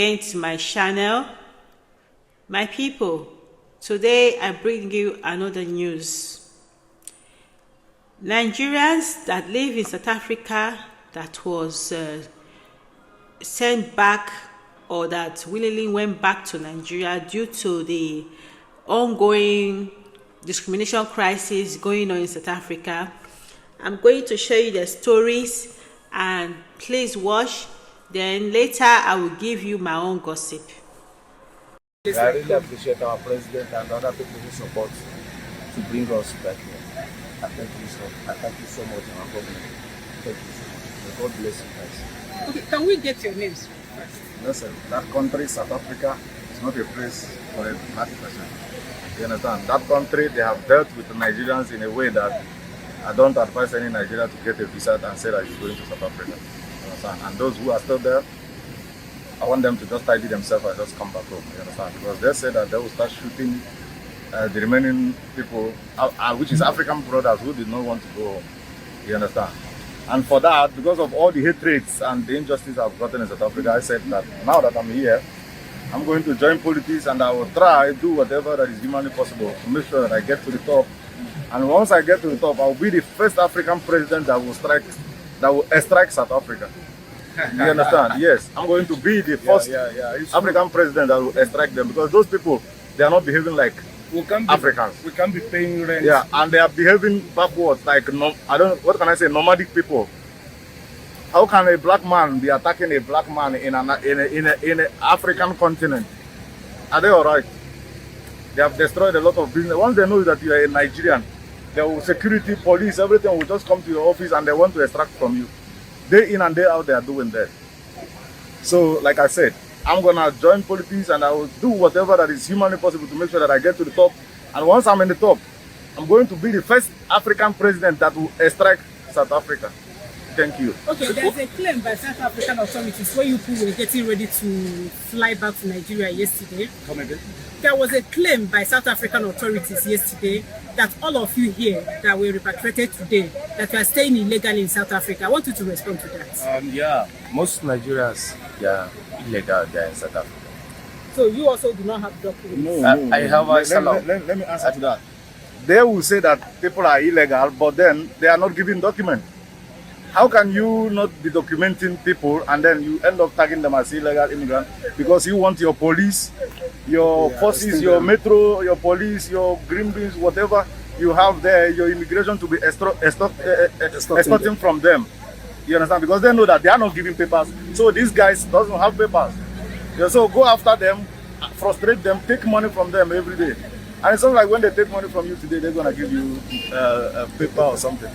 again to my channel. My people, today I bring you another news. Nigerians that live in South Africa that was sent back or that willingly went back to Nigeria due to the ongoing discrimination crisis going on in South Africa. I'm going to show you the stories, and please watch. Then later I will give you my own gossip. I really appreciate our president and other people who support to bring us back here. I thank you so much, our government. Thank you so much. May God bless you guys. Okay, can we get your names first? Listen, that country, South Africa, is not a place for a black person. You understand? That country, they have dealt with the Nigerians in a way that I don't advise any Nigerian to get a visa and say that he's going to South Africa. You understand? And those who are still there, I want them to just tidy themselves and just come back home. You understand? Because they say that they will start shooting the remaining people, which is African brothers who did not want to go home. You understand? And for that, because of all the hatreds and the injustice I've gotten in South Africa, I said that now that I'm here, I'm going to join politics and I will try to do whatever that is humanly possible to make sure that I get to the top. And once I get to the top, I'll be the first African president that will extract South Africa. You understand? Yes, I'm going to be the first African president that will extract them, because those people, they are not behaving like Africans. We can't be paying rent. Yeah, and they are behaving backwards, like what can I say, nomadic people. How can a black man be attacking a black man in an African continent? Are they all right? They have destroyed a lot of business. Once they know that you are a Nigerian, the security, police, everything will just come to your office and they want to extract from you. Day in and day out, they are doing that. So, like I said, I'm gonna join politics and I will do whatever that is humanly possible to make sure that I get to the top. And once I'm in the top, I'm going to be the first African president that will extract South Africa. Thank you. Okay, there's a claim by South African authorities where you people were getting ready to fly back to Nigeria yesterday. Come again? There was a claim by South African authorities yesterday that all of you here that were repatriated today, that you are staying illegally in South Africa. I want you to respond to that. Yeah, most Nigerians, they are illegal there in South Africa. So you also do not have documents? No. I have a let me answer to that. They will say that people are illegal, but then they are not giving documents. How can you not be documenting people and then you end up tagging them as illegal immigrants because you want your police, your forces, your metro, your police, your green beans, whatever you have there, your immigration to be extorting from them. You understand? Because they know that they are not giving papers. So these guys doesn't have papers. Yeah, so go after them, frustrate them, take money from them every day. And it's not like when they take money from you today, they're going to give you a paper or something.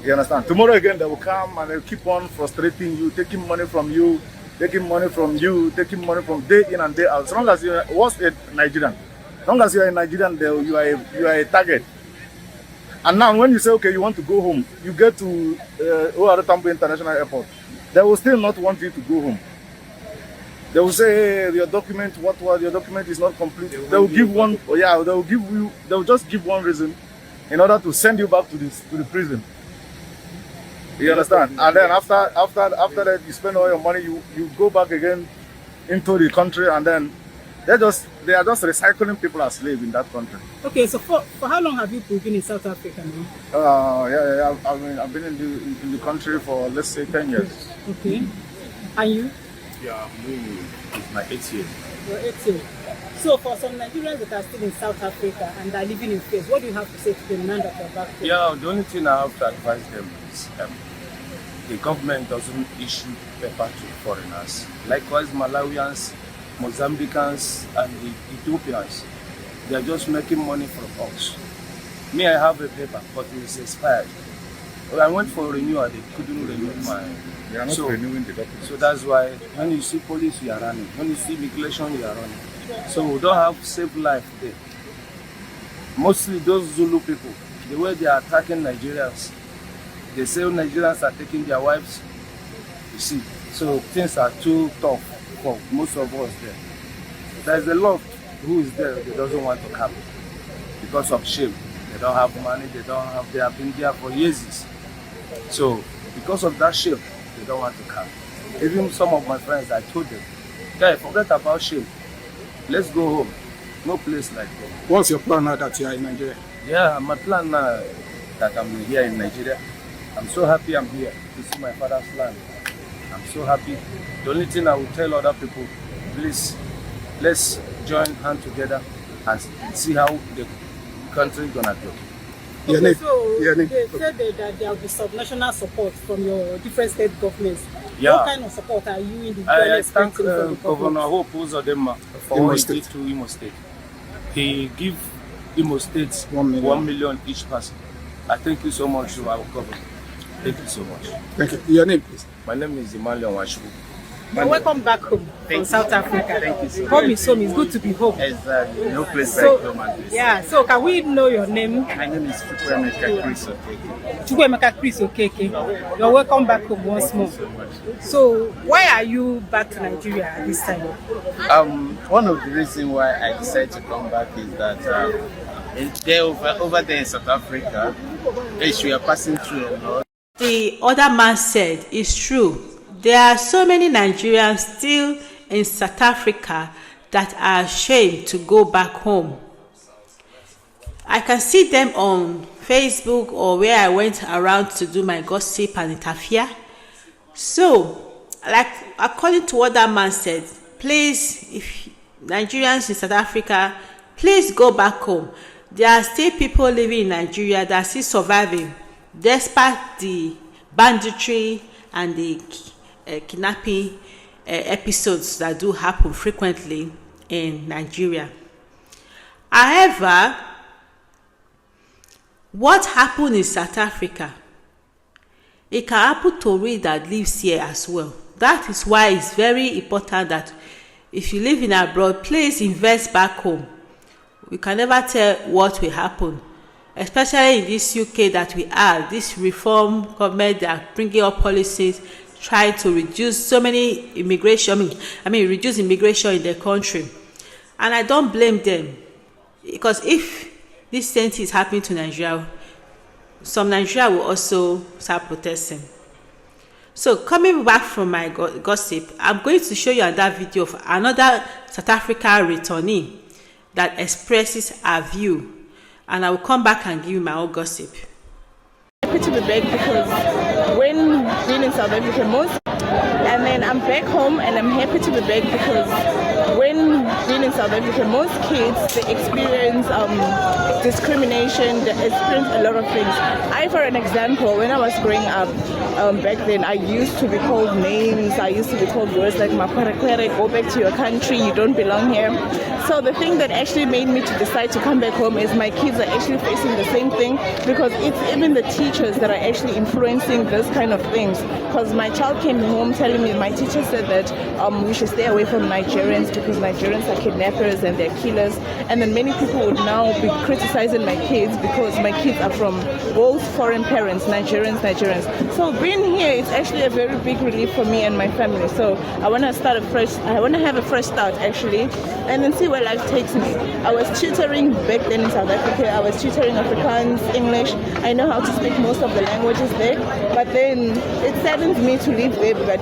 You understand? Tomorrow again, they will come and they'll keep on frustrating you, taking money from you, taking money from day in and day out. As long as you're a Nigerian, as long as you're a Nigerian, you are a target. And now when you say, okay, you want to go home, you get to Tambo International Airport, they will still not want you to go home. They will say, hey, your document, your document is not complete. They will give one, they will just give one reason in order to send you back to the prison. You understand? And then after that, you spend all your money, you go back again into the country, and then they are just recycling people as slaves in that country. Okay, so for how long have you been in South Africa now? I've been in the country for, let's say, 10 years. Okay. And you? Yeah, it's my 8th year. Your 8th year. So for some Nigerians that are still in South Africa and are living in fear, what do you have to say to them now that you're back home? Yeah, the only thing I have to advise them is the government doesn't issue paper to foreigners. Likewise, Malawians, Mozambicans, and the Ethiopians, they are just making money from us. Me, I have a paper, but it's expired. I went for renewal, they couldn't renew mine. They are not renewing the document. So that's why when you see police, you are running. When you see immigration, you are running. So we don't have safe life there. Mostly those Zulu people, the way they are attacking Nigerians, they say Nigerians are taking their wives. You see, so things are too tough for most of us there. There's a lot who is there that doesn't want to come because of shame. They don't have money, they have been there for years. So because of that shame, they don't want to come. Even some of my friends, I told them, Guy, forget about shame. Let's go home. No place like home. What's your plan now that you are in Nigeria? Yeah, my plan now that I'm here in Nigeria. I'm so happy I'm here to see my father's land. I'm so happy. The only thing I will tell other people, please, let's join hands together and see how the country gonna go. Okay, so they said that there will be subnational support from your different state governments. Yeah. What kind of support are you in the I thank expecting from the Governor government? Hope Uzodinma for Imo what he State. did to Imo State. He give Imo State 1 million. 1 million each person. I thank you so much to our government. Thank you so much. Thank you. Your name, please. My name is Emmanuel Washibu. Well, welcome back home from South Africa. Thank you so much. Home is home. It's good to be home. Exactly. No place So, like home and this. yeah. So, can we know your name? My name is Chukwuemeka Chris Okeke. Chukwuemeka Chris Okeke. You're welcome back home once more. So, why are you back to Nigeria at this time? One of the reasons why I decided to come back is that over there in South Africa, we are passing through a lot. The other man said, it's true. There are so many Nigerians still in South Africa that are ashamed to go back home. I can see them on Facebook or where I went around to do my gossip and interfere. So, like according to what that man said, please, if Nigerians in South Africa, please go back home. There are still people living in Nigeria that are still surviving despite the banditry and the kidnapping episodes that do happen frequently in Nigeria. However, what happened in South Africa, it can happen to we that lives here as well. That is why it's very important that if you live in abroad, please invest back home. We can never tell what will happen, especially in this UK that we are, this reform government that are bringing up policies trying to reduce so many immigration, reduce immigration in the country. And I don't blame them, because if this same thing is happening to Nigeria, some Nigeria will also start protesting. So coming back from my gossip, I'm going to show you another video of another South Africa returnee that expresses her view, and I will come back and give you my own gossip. Happy to be back because when being in South Africa most, and then I'm back home and I'm happy to be back because when being in South Africa most kids they experience discrimination, they experience a lot of things. For an example, when I was growing up back then, I used to be called names, I used to be called words like Makwerekwere, go back to your country, you don't belong here. So the thing that actually made me to decide to come back home is my kids are actually facing the same thing, because it's even the teachers that are actually influencing this kind of things. Because my child came home telling me, my teacher said that we should stay away from Nigerians because Nigerians are kidnappers and they're killers. And then many people would now be criticizing my kids because my kids are from both foreign parents, Nigerians. So being here is actually a very big relief for me and my family. So I want to start afresh. I want to have a fresh start actually, and then see where life takes me. I was tutoring back then in South Africa. I was tutoring Afrikaans, English. I know how to speak most of the languages there, but then it saddens me to leave there, but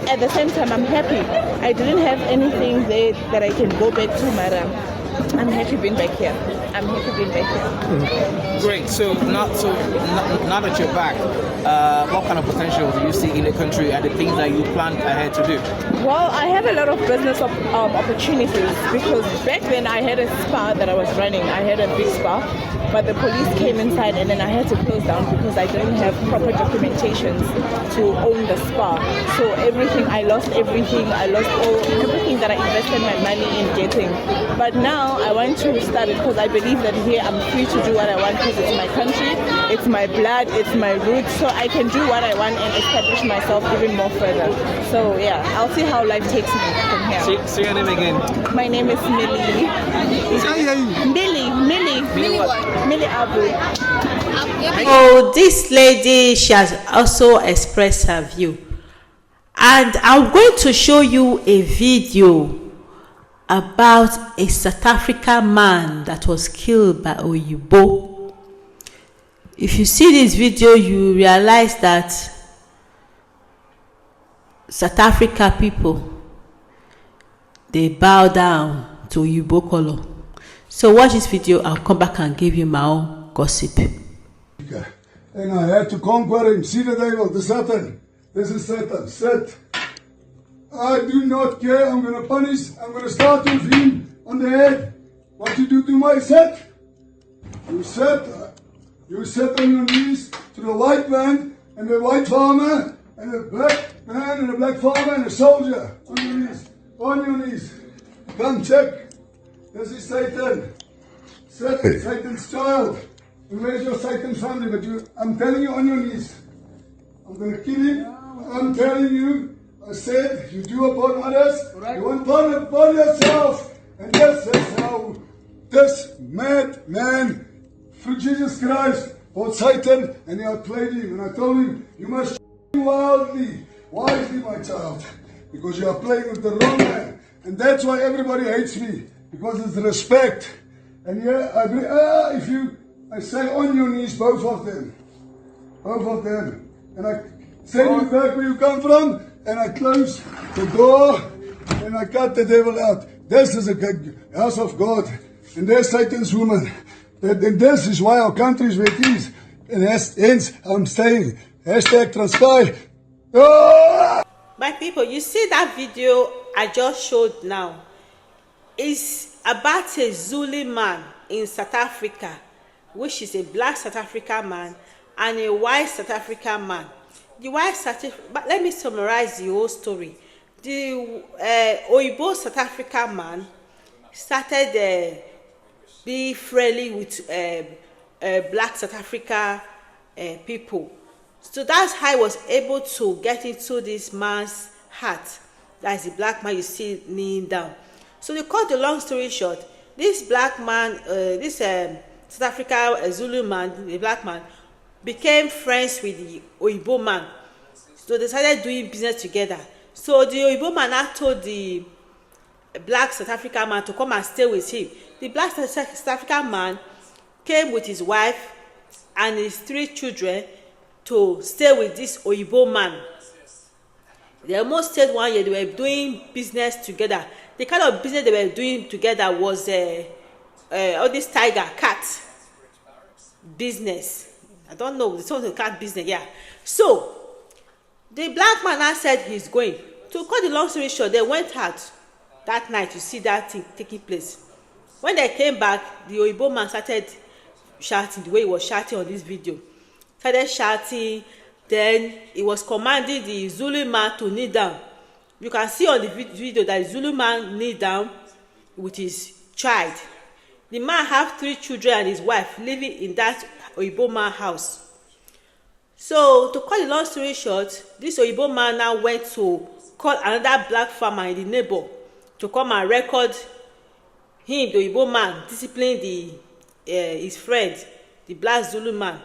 at the same time I'm happy. I didn't have anything there that I can go back to, madam. I'm happy being back here. I'm happy being back here. Great. So now that you're back, what kind of potential do you see in the country and the things that you plan ahead to do? Well, I have a lot of business opportunities because back then I had a spa that I was running. I had a big spa, but the police came inside and then I had to close down because I didn't have proper documentations to own the spa. So I lost everything. I lost everything that I invested my money in getting. But now I want to restart it because I believe that here I'm free to do what I want because it's my country, it's my blood, it's my roots, so I can do what I want and establish myself even more further. So yeah, I'll see how life takes me from here. Say your name again. My name is Millie. Millie Abu. Oh, this lady, she has also expressed her view. And I'm going to show you a video about a South African man that was killed by Oyibo. If you see this video, you realize that South Africa people, they bow down to Igbo color. So watch this video. I'll come back and give you my own gossip. And I had to conquer him. See the devil, the Satan. This is Satan. Sit. I do not care. I'm going to punish. I'm going to start with him on the head. What you do to my set? You sit on your knees to the white man and the white farmer and the black man and the black farmer and the soldier. On your knees. On your knees. Come check. This is Satan. Satan's child. And where's your Satan family? But I'm telling you, on your knees. I'm going to kill him. I'm telling you. I said, you do upon others, you want upon yourself. And this is how this mad man, through Jesus Christ, fought Satan, and he outplayed him. And I told him, you must wisely, my child, because you are playing with the wrong man. And that's why everybody hates me, because it's respect. And yeah, I say on your knees, both of them. And I send you back where you come from, and I close the door, and I cut the devil out. This is a house of God, and there's Satan's woman. And this is why our country is where it is. And hence, I'm saying, #Transpire. Oh! My people, you see that video I just showed now? It's about a Zulu man in South Africa, which is a black South African man and a white South African man. The white but let me summarize the whole story. The Oyibo South African man started be friendly with black South Africa people. So that's how I was able to get into this man's heart. That's the black man you see kneeling down. So to cut the long story short, this black man, this South Africa Zulu man, the black man, became friends with the Oyibo man. So they started doing business together. So the Oyibo man now told the black South African man to come and stay with him. The black South African man came with his wife and his 3 children to stay with this Oyibo man. They almost stayed 1 year. They were doing business together. The kind of business they were doing together was all this tiger, cat business. I don't know, it's also cat business, yeah. So the black man now said he's going. To cut the long story short, they went out that night to see that thing taking place. When they came back, the Oyibo man started shouting the way he was shouting on this video. Started shouting, then he was commanding the Zulu man to kneel down. You can see on the video that the Zulu man kneel down with his child. The man have 3 children and his wife living in that Oyibo man house. So to cut the long story short, this Oyibo man now went to call another black farmer in the neighbor to come and record him, the Oyibo man, disciplining his friend, the black Zulu man.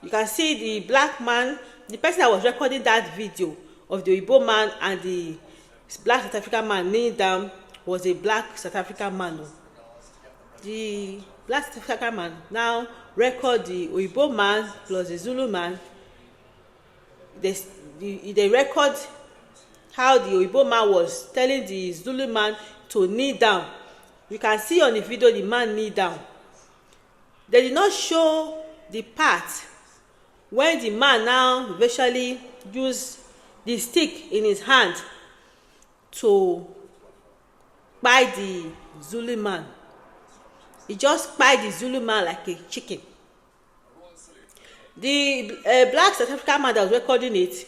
You can see the black man, the person that was recording that video of the Oyibo man and the black South African man kneeling down was a black South African man. The black South African man now record the Oyibo man plus the Zulu man. They record how the Oyibo man was telling the Zulu man to kneel down. You can see on the video the man kneel down. They did not show the part when the man now virtually used the stick in his hand to bite the Zulu man. He just bite the Zulu man like a chicken. The black South African man that was recording it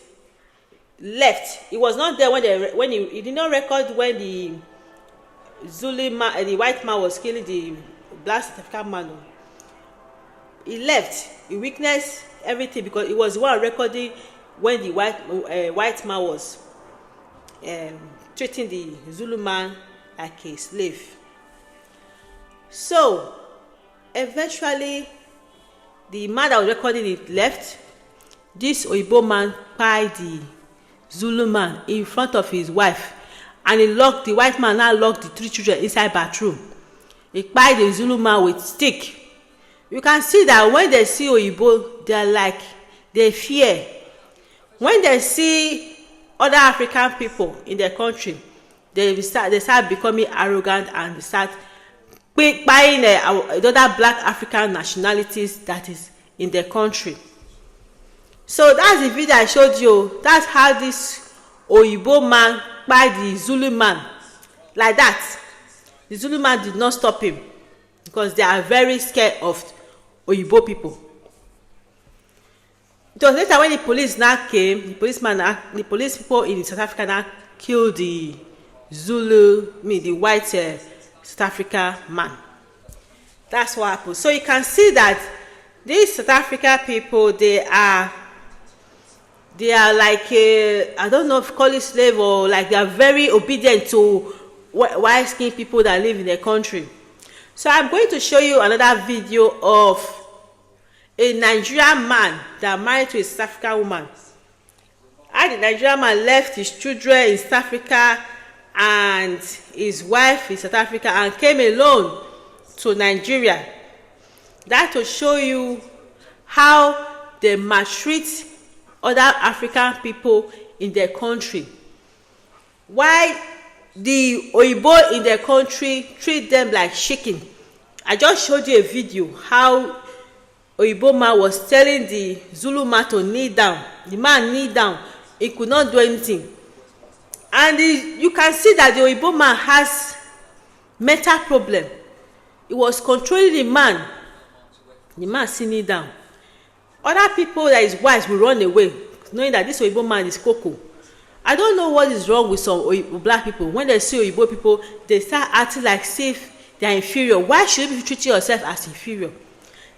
left. He was not there when he did not record when the Zulu man, the white man was killing the black South African man. He left. He witnessed everything because he was the one recording when the white man was treating the Zulu man like a slave. So eventually the man that was recording it left. This Oyibo man pied the Zulu man in front of his wife, and the white man now locked the 3 children inside bathroom. He pied the Zulu man with stick. You can see that when they see Oyibo, they fear. When they see other African people in their country, they start becoming arrogant and they start buying other black African nationalities that is in their country. So that's the video I showed you. That's how this Oyibo man buy the Zulu man like that. The Zulu man did not stop him because they are very scared of Oyibo people. It was later when the police now came, the police people in South Africa now killed the the white South Africa man. That's what happened. So you can see that these South Africa people, they are like I don't know if call it slave or like they are very obedient to white skinned people that live in their country. So I'm going to show you another video of a Nigerian man that married to a South African woman. How the Nigerian man left his children in South Africa and his wife in South Africa and came alone to Nigeria. That to show you how they maltreat other African people in their country. Why the Oyibo in their country treat them like chicken. I just showed you a video how Oyibo man was telling the Zulu man to kneel down. The man kneel down. He could not do anything. And you can see that the Oyibo man has mental problem. He was controlling the man. The man sitting down. Other people that is wise will run away, knowing that this Oyibo man is cocoa. I don't know what is wrong with some black people. When they see Oyibo people, they start acting like if they are inferior. Why should you be treating yourself as inferior?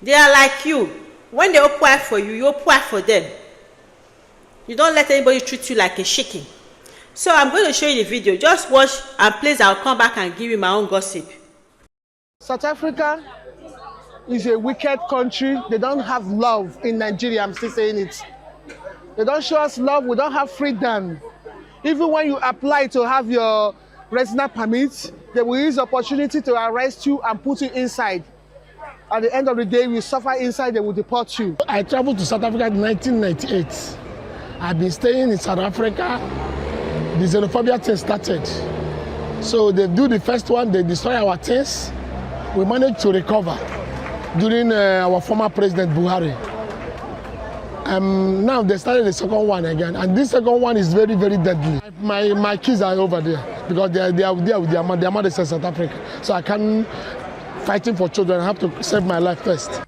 They are like you. When they open eye for you, you open eye for them. You don't let anybody treat you like a chicken. So I'm going to show you the video. Just watch and please I'll come back and give you my own gossip. South Africa is a wicked country. They don't have love in Nigeria. I'm still saying it. They don't show us love. We don't have freedom. Even when you apply to have your residence permit, they will use the opportunity to arrest you and put you inside. At the end of the day, you suffer inside, they will deport you. I traveled to South Africa in 1998. I've been staying in South Africa. The xenophobia thing started. So they do the first one, they destroy our things. We managed to recover during our former President Buhari. Now they started the second one again, and this second one is very, very deadly. My kids are over there because they are there with their mother is in South Africa. So I can't fighting for children. I have to save my life first.